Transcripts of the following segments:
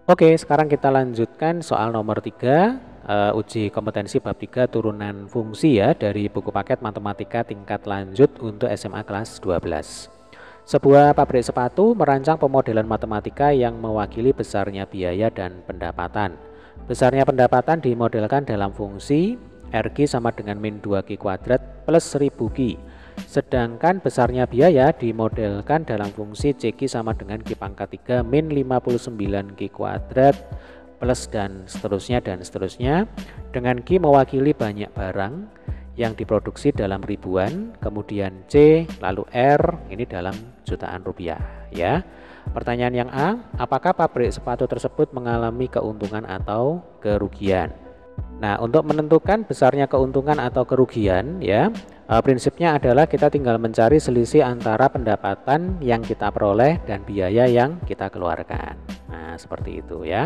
Oke, sekarang kita lanjutkan soal nomor 3, uji kompetensi bab 3 turunan fungsi ya dari buku paket matematika tingkat lanjut untuk SMA kelas 12. Sebuah pabrik sepatu merancang pemodelan matematika yang mewakili besarnya biaya dan pendapatan. Besarnya pendapatan dimodelkan dalam fungsi RG sama dengan min 2Q kuadrat plus 1000Q. Sedangkan besarnya biaya dimodelkan dalam fungsi CQ sama dengan Q pangkat 3 min 59Q kuadrat plus dan seterusnya dengan Q mewakili banyak barang yang diproduksi dalam ribuan, kemudian C lalu R ini dalam jutaan rupiah ya. Pertanyaan yang A, apakah pabrik sepatu tersebut mengalami keuntungan atau kerugian? Nah, untuk menentukan besarnya keuntungan atau kerugian ya, prinsipnya adalah kita tinggal mencari selisih antara pendapatan yang kita peroleh dan biaya yang kita keluarkan. Nah, seperti itu ya.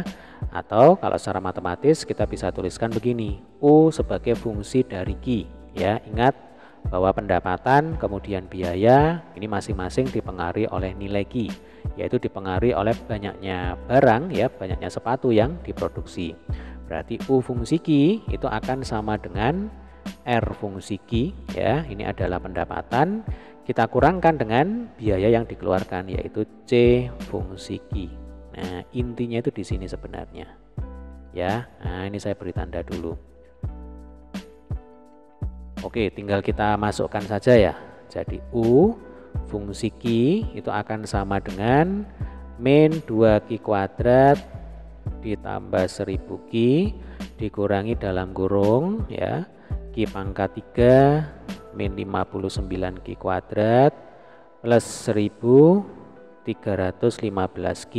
Atau kalau secara matematis kita bisa tuliskan begini, U sebagai fungsi dari Q ya. Ingat bahwa pendapatan kemudian biaya ini masing-masing dipengaruhi oleh nilai Q, yaitu dipengaruhi oleh banyaknya barang ya, banyaknya sepatu yang diproduksi. Berarti U fungsi Q itu akan sama dengan R fungsi Q ya. Ini adalah pendapatan, kita kurangkan dengan biaya yang dikeluarkan yaitu C fungsi Q. Nah, intinya itu di sini sebenarnya. Ya. Nah, ini saya beri tanda dulu. Oke, tinggal kita masukkan saja ya. Jadi U fungsi Q itu akan sama dengan min 2Q kuadrat ditambah 1000Q dikurangi dalam kurung ya, Q pangkat 3 min 59Q kuadrat plus 1315Q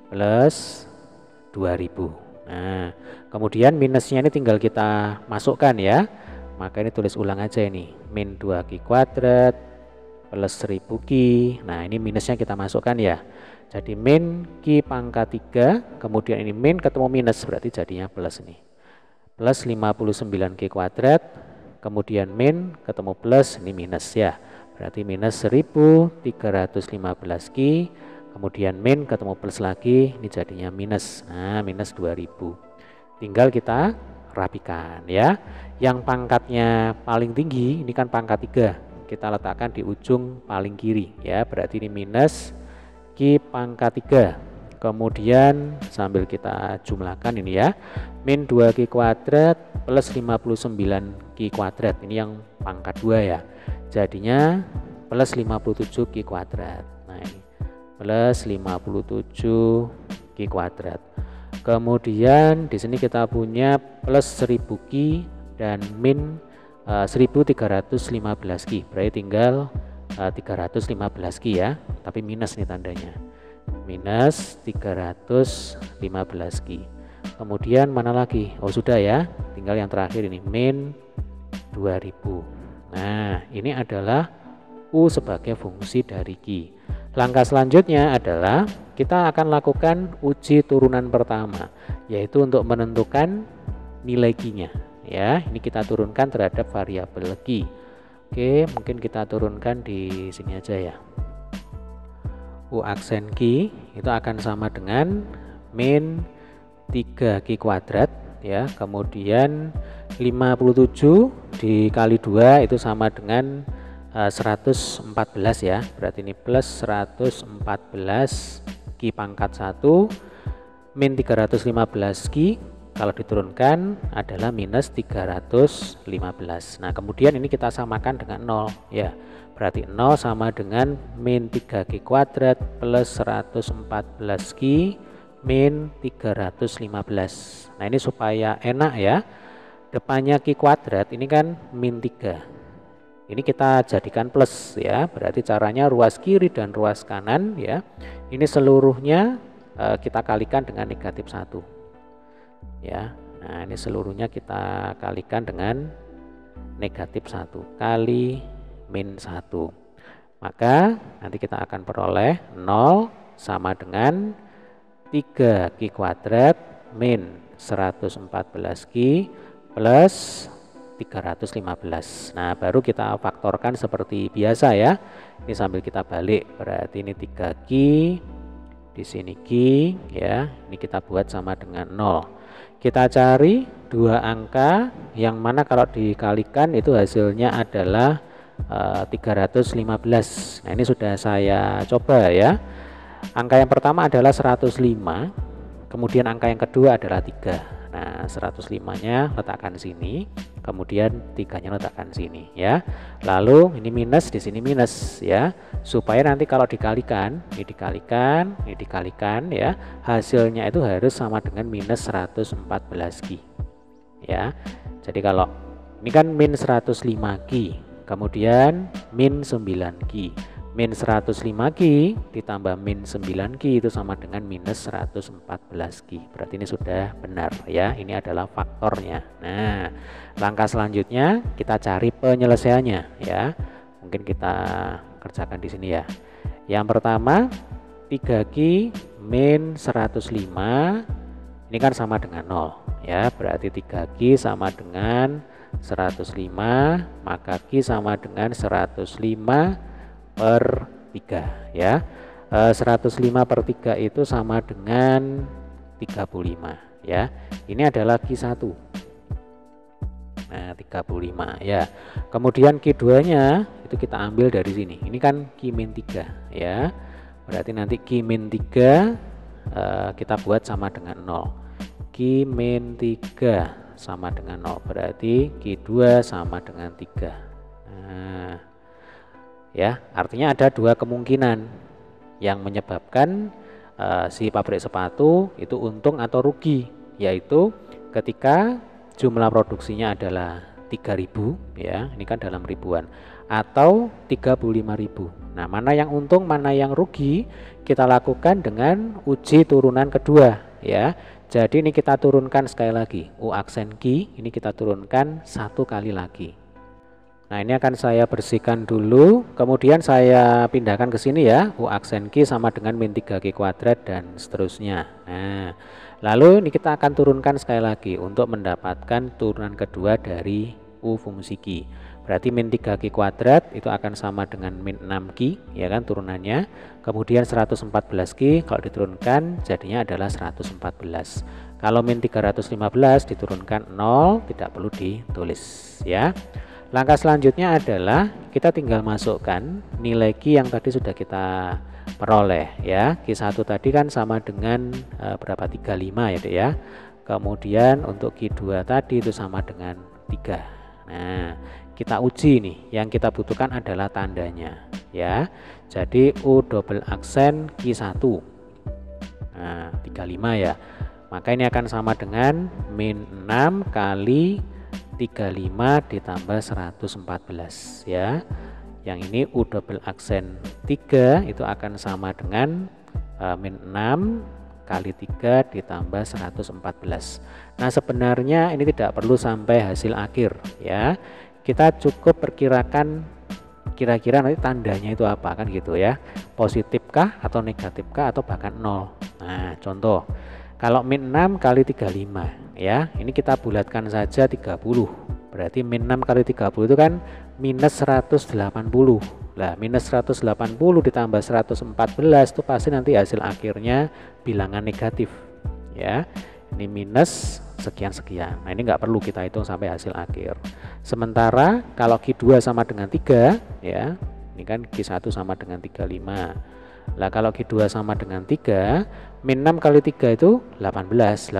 plus 2000. Nah, kemudian minusnya ini tinggal kita masukkan ya. Maka ini tulis ulang aja ini, min 2Q kuadrat plus 1000Q. Nah, ini minusnya kita masukkan ya. Jadi min Q pangkat 3, kemudian ini min ketemu minus, berarti jadinya plus nih. Plus 59Q kuadrat, kemudian min ketemu plus, ini minus ya. Berarti minus 1315Q, kemudian min ketemu plus lagi, ini jadinya minus. Nah, minus 2000. Tinggal kita rapikan ya. Yang pangkatnya paling tinggi, ini kan pangkat 3. Kita letakkan di ujung paling kiri ya. Berarti ini minus Q pangkat 3. Kemudian sambil kita jumlahkan ini ya, min 2Q kuadrat plus 59Q kuadrat, ini yang pangkat 2 ya. Jadinya plus 57Q kuadrat. Nah, ini plus 57Q kuadrat. Kemudian di sini kita punya plus 1000Q dan min 1315Q. Berarti tinggal 315Q ya, tapi minus nih tandanya, minus 315Q. Kemudian mana lagi? Oh sudah ya, tinggal yang terakhir ini min 2000. Nah, ini adalah U sebagai fungsi dari Q. Langkah selanjutnya adalah kita akan lakukan uji turunan pertama, yaitu untuk menentukan nilai Q-nya ya. Ini kita turunkan terhadap variabel Q. Oke, mungkin kita turunkan di sini aja ya. U aksen Q itu akan sama dengan min 3Q kuadrat ya, kemudian 57 dikali 2 itu sama dengan 114 ya. Berarti ini plus 114 Q pangkat 1 min 315Q, kalau diturunkan adalah minus 315. Nah, kemudian ini kita samakan dengan 0 ya. Berarti 0 sama dengan min 3Q kuadrat plus 114Q min 315. Nah, ini supaya enak ya. Depannya Q kuadrat ini kan min 3. Ini kita jadikan plus ya. Berarti caranya ruas kiri dan ruas kanan ya, ini seluruhnya kita kalikan dengan negatif 1 ya. Nah, ini seluruhnya kita kalikan dengan negatif 1 kali min 1. Maka nanti kita akan peroleh 0 sama dengan 3Q kuadrat min 114Q plus 315. Nah, baru kita faktorkan seperti biasa ya. Ini sambil kita balik, berarti ini 3Q di sini Q ya, ini kita buat sama dengan 0. Kita cari dua angka yang mana kalau dikalikan itu hasilnya adalah 315. Nah, ini sudah saya coba ya. Angka yang pertama adalah 105, kemudian angka yang kedua adalah 3. Nah, 105-nya letakkan sini, kemudian 3-nya letakkan sini ya. Lalu ini minus, di sini minus ya. Supaya nanti kalau dikalikan, ini dikalikan ya, hasilnya itu harus sama dengan minus 114 Q. Ya. Jadi kalau ini kan min 105 Q, kemudian min 9 Q. Min 105 Q ditambah min 9 Q itu sama dengan minus 114 Q. Berarti ini sudah benar ya. Ini adalah faktornya. Nah, langkah selanjutnya kita cari penyelesaiannya ya. Mungkin kita kerjakan di sini ya. Yang pertama 3Q min 105 ini kan sama dengan 0 ya. Berarti 3Q sama dengan 105, maka Q sama dengan 105 per 3 ya. 105 per 3 itu sama dengan 35 ya. Ini adalah Q1. Nah, 35 ya. Kemudian Q2 nya itu kita ambil dari sini. Ini kan Q-3 ya. Berarti nanti Q-3 kita buat sama dengan 0. Q-3 sama dengan 0. Berarti Q2 sama dengan 3. Nah, ya, artinya ada dua kemungkinan yang menyebabkan si pabrik sepatu itu untung atau rugi, yaitu ketika jumlah produksinya adalah 3.000 ya, ini kan dalam ribuan, atau 35.000. Nah, mana yang untung, mana yang rugi kita lakukan dengan uji turunan kedua ya. Jadi ini kita turunkan sekali lagi, U aksen Q ini kita turunkan satu kali lagi. Nah, ini akan saya bersihkan dulu, kemudian saya pindahkan ke sini ya. U aksen Q sama dengan min 3Q kuadrat dan seterusnya. Nah, lalu ini kita akan turunkan sekali lagi untuk mendapatkan turunan kedua dari U fungsi Q. Berarti min 3Q kuadrat itu akan sama dengan min 6Q ya kan turunannya. Kemudian 114Q kalau diturunkan jadinya adalah 114. Kalau min 315 diturunkan 0, tidak perlu ditulis ya. Langkah selanjutnya adalah kita tinggal masukkan nilai Q yang tadi sudah kita peroleh ya. Q1 tadi kan sama dengan berapa? 35 ya Dek ya. Kemudian untuk Q2 tadi itu sama dengan 3. Nah, kita uji nih, yang kita butuhkan adalah tandanya ya. Jadi U double aksen Q1. Nah, 35 ya. Maka ini akan sama dengan min 6 kali 35 ditambah 114 ya. Yang ini U double aksen 3 itu akan sama dengan min 6 kali 3 ditambah 114. Nah, sebenarnya ini tidak perlu sampai hasil akhir ya. Kita cukup perkirakan kira-kira nanti tandanya itu apa kan gitu ya. Positifkah atau negatifkah atau bahkan 0. Nah, contoh kalau min 6 kali 35 ya, ini kita bulatkan saja 30. Berarti min 6 kali 30 itu kan minus 180. Lah, minus 180 ditambah 114 itu pasti nanti hasil akhirnya bilangan negatif ya. Ini minus sekian-sekian. Nah, ini nggak perlu kita hitung sampai hasil akhir. Sementara kalau Q2 sama dengan 3 ya, ini kan Q1 sama dengan 35. Lah, kalau Q2 sama dengan 3, min 6 kali 3 itu 18.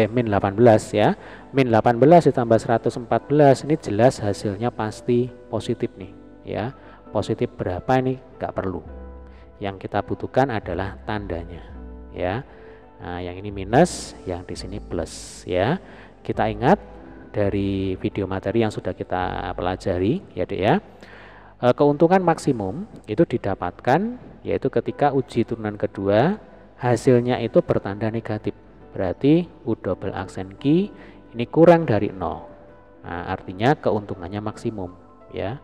Min 18 ya. Min 18 ditambah 114 ini jelas hasilnya pasti positif nih ya. Positif berapa ini nggak perlu. Yang kita butuhkan adalah tandanya ya. Nah, yang ini minus, yang di sini plus ya. Kita ingat dari video materi yang sudah kita pelajari ya Dek ya. Keuntungan maksimum itu didapatkan yaitu ketika uji turunan kedua hasilnya itu bertanda negatif. Berarti U double aksen Q ini kurang dari 0. Nah, artinya keuntungannya maksimum ya.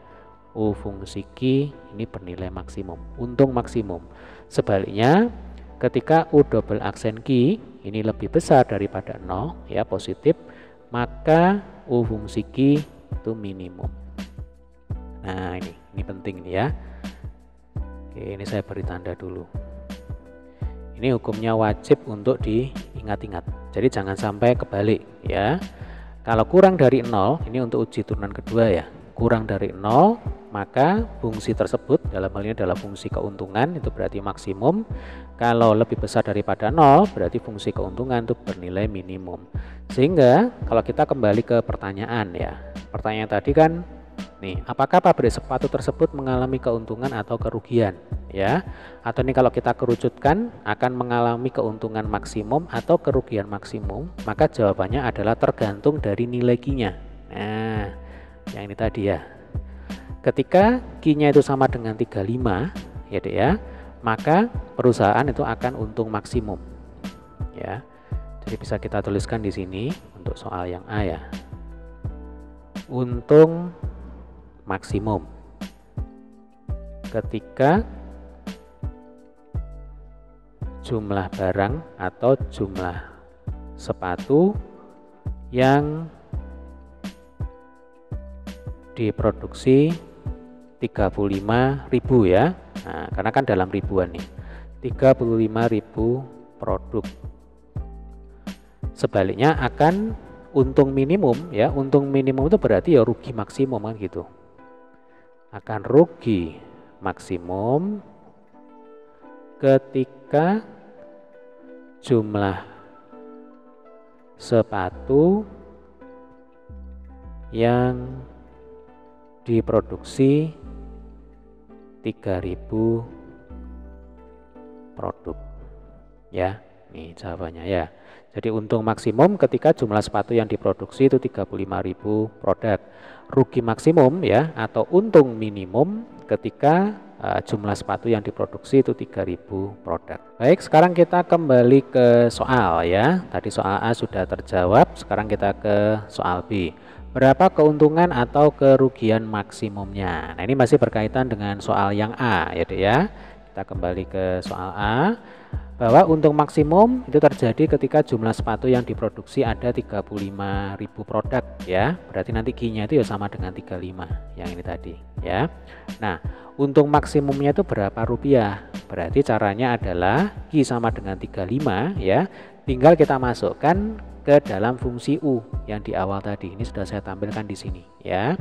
U fungsi Q ini bernilai maksimum, untung maksimum. Sebaliknya ketika U double aksen Q ini lebih besar daripada 0 ya, positif, maka U fungsi Q itu minimum. Nah, ini penting nih ya. Oke, ini saya beri tanda dulu. Ini hukumnya wajib untuk diingat-ingat. Jadi jangan sampai kebalik ya. Kalau kurang dari 0, ini untuk uji turunan kedua ya. Kurang dari 0, maka fungsi tersebut dalam hal ini adalah fungsi keuntungan, itu berarti maksimum. Kalau lebih besar daripada 0, berarti fungsi keuntungan itu bernilai minimum. Sehingga kalau kita kembali ke pertanyaan ya. Pertanyaan tadi kan nih, apakah pabrik sepatu tersebut mengalami keuntungan atau kerugian ya? Atau nih kalau kita kerucutkan akan mengalami keuntungan maksimum atau kerugian maksimum, maka jawabannya adalah tergantung dari nilai Q-nya. Nah, yang ini tadi ya. Ketika Q-nya itu sama dengan 35 ya Dek ya, maka perusahaan itu akan untung maksimum ya. Jadi bisa kita tuliskan di sini untuk soal yang A ya. Untung maksimum ketika jumlah barang atau jumlah sepatu yang diproduksi 35.000 ya. Nah, karena kan dalam ribuan nih. 35.000 produk. Sebaliknya akan untung minimum ya. Untung minimum itu berarti ya rugi maksimum kan gitu. Akan rugi maksimum ketika jumlah sepatu yang diproduksi 3.000 produk ya. Nih jawabannya ya. Jadi untung maksimum ketika jumlah sepatu yang diproduksi itu 35.000 produk. Rugi maksimum ya atau untung minimum ketika jumlah sepatu yang diproduksi itu 3.000 produk. Baik, sekarang kita kembali ke soal ya. Tadi soal A sudah terjawab, sekarang kita ke soal B. Berapa keuntungan atau kerugian maksimumnya? Nah, ini masih berkaitan dengan soal yang A ya Dek ya. Kita kembali ke soal A. Bahwa untung maksimum itu terjadi ketika jumlah sepatu yang diproduksi ada 35.000 produk ya. Berarti nanti Q-nya itu ya sama dengan 35 yang ini tadi ya. Nah, untung maksimumnya itu berapa rupiah? Berarti caranya adalah Q sama dengan 35 ya. Tinggal kita masukkan ke dalam fungsi U yang di awal tadi. Ini sudah saya tampilkan di sini ya.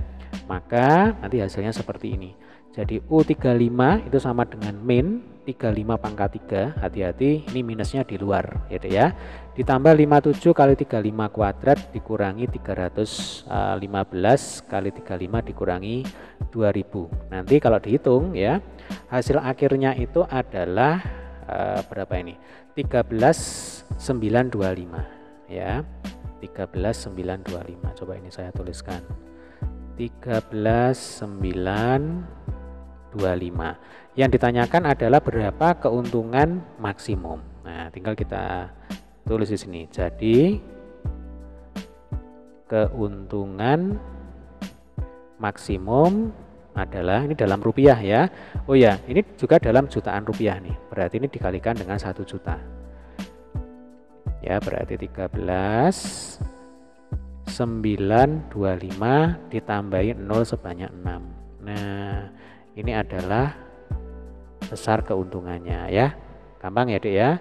Maka nanti hasilnya seperti ini. Jadi U35 itu sama dengan min 35 pangkat 3, hati-hati ini minusnya di luar ya Dek ya. Ditambah 57 kali 35 kuadrat dikurangi 315 kali 35 dikurangi 2000. Nanti kalau dihitung ya, hasil akhirnya itu adalah berapa ini? 13.925 ya. 13.925. Coba ini saya tuliskan. 13.925. Yang ditanyakan adalah berapa keuntungan maksimum. Nah, tinggal kita tulis di sini. Jadi keuntungan maksimum adalah ini dalam rupiah ya. Oh ya, ini juga dalam jutaan rupiah nih. Berarti ini dikalikan dengan 1 juta. Ya, berarti 13.925 ditambahin 0 sebanyak 6. Nah, ini adalah besar keuntungannya ya. Gampang ya Dek ya.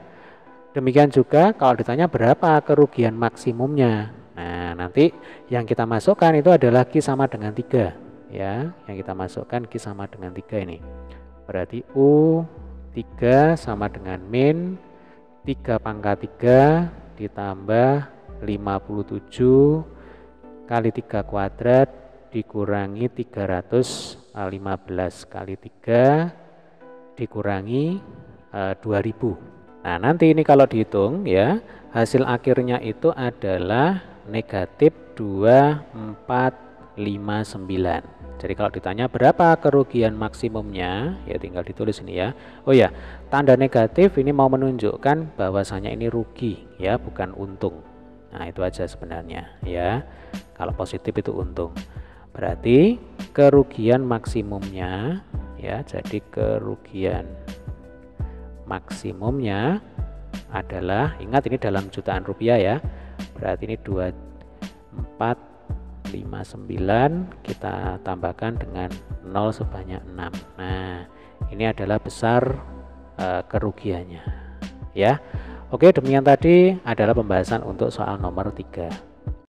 Demikian juga kalau ditanya berapa kerugian maksimumnya. Nah, nanti yang kita masukkan itu adalah Q sama dengan 3 ya. Yang kita masukkan Q sama dengan 3 ini. Berarti U3 sama dengan min 3 pangkat 3 ditambah 57 kali 3 kuadrat dikurangi 315 kali 3 dikurangi 2000. Nah, nanti ini kalau dihitung ya, hasil akhirnya itu adalah negatif 2459. Jadi kalau ditanya berapa kerugian maksimumnya, ya tinggal ditulis ini ya. Oh ya, tanda negatif ini mau menunjukkan bahwasanya ini rugi ya, bukan untung. Nah, itu aja sebenarnya ya. Kalau positif itu untung. Berarti kerugian maksimumnya ya, jadi kerugian maksimumnya adalah, ingat ini dalam jutaan rupiah ya, berarti ini 2459 kita tambahkan dengan 0 sebanyak 6. Nah, ini adalah besar kerugiannya ya. Oke, demikian tadi adalah pembahasan untuk soal nomor 3.